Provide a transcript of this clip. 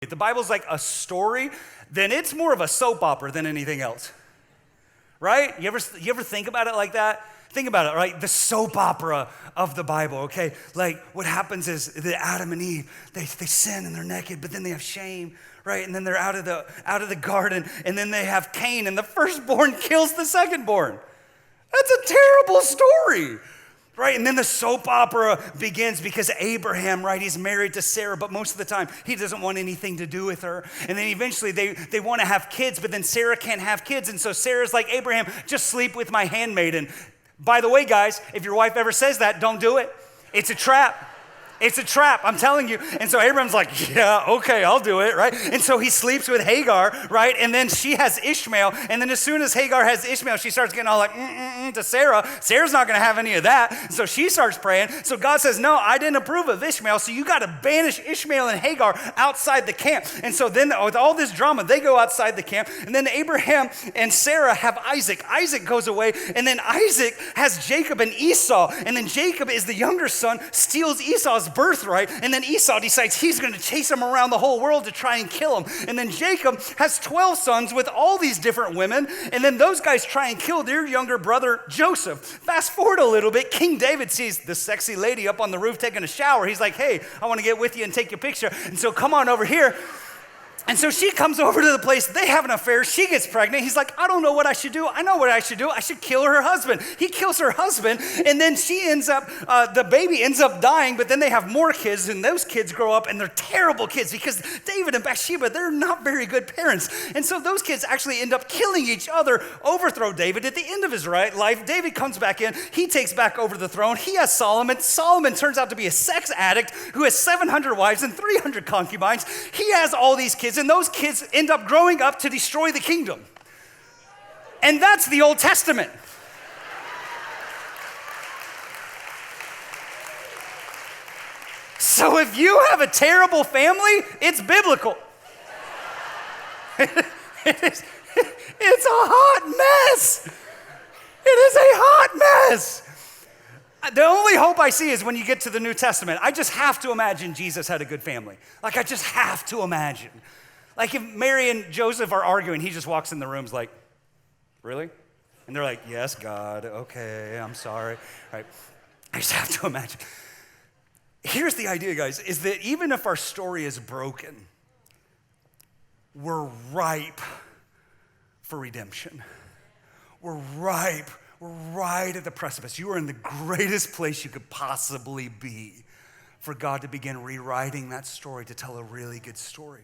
If the Bible's like a story, then it's more of a soap opera than anything else, right? You ever think about it like that? Think about it, right? The soap opera of the Bible, okay? Like what happens is that Adam and Eve, they sin and they're naked, but then they have shame, right? And then they're out of the garden, and then they have Cain, and the firstborn kills the secondborn. That's a terrible story. Right, and then the soap opera begins because Abraham, right, he's married to Sarah, but most of the time he doesn't want anything to do with her. And then eventually they want to have kids, but then Sarah can't have kids. And so Sarah's like, Abraham, just sleep with my handmaiden. By the way, guys, if your wife ever says that, don't do it. It's a trap. It's a trap, I'm telling you. And so Abraham's like, yeah, okay, I'll do it, right? And so he sleeps with Hagar, right? And then she has Ishmael. And then as soon as Hagar has Ishmael, she starts getting all like, to Sarah. Sarah's not going to have any of that. And so she starts praying. So God says, no, I didn't approve of Ishmael. So you got to banish Ishmael and Hagar outside the camp. And so then with all this drama, they go outside the camp. And then Abraham and Sarah have Isaac. Isaac goes away. And then Isaac has Jacob and Esau. And then Jacob is the younger son, steals Esau's birthright, and then Esau decides he's going to chase him around the whole world to try and kill him. And then Jacob has 12 sons with all these different women, and then those guys try and kill their younger brother Joseph. Fast forward a little bit, King David sees the sexy lady up on the roof taking a shower. He's like, hey, I want to get with you and take your picture, and so come on over here. And so she comes over to the place, they have an affair, she gets pregnant. He's like, I don't know what I should do. I know what I should do. I should kill her husband. He kills her husband, and then she ends up, the baby ends up dying, but then they have more kids, and those kids grow up, and they're terrible kids because David and Bathsheba, they're not very good parents. And so those kids actually end up killing each other, overthrow David. At the end of his life, David comes back in, he takes back over the throne. He has Solomon. Solomon turns out to be a sex addict who has 700 wives and 300 concubines. He has all these kids, and those kids end up growing up to destroy the kingdom. And that's the Old Testament. So if you have a terrible family, it's biblical. It's a hot mess. It is a hot mess. The only hope I see is when you get to the New Testament. I just have to imagine Jesus had a good family. Like, I just have to imagine. Like, if Mary and Joseph are arguing, he just walks in the rooms like, really? And they're like, yes, God, okay, I'm sorry. Right? I just have to imagine. Here's the idea, guys, is that even if our story is broken, we're ripe for redemption. We're ripe. We're right at the precipice. You are in the greatest place you could possibly be for God to begin rewriting that story to tell a really good story.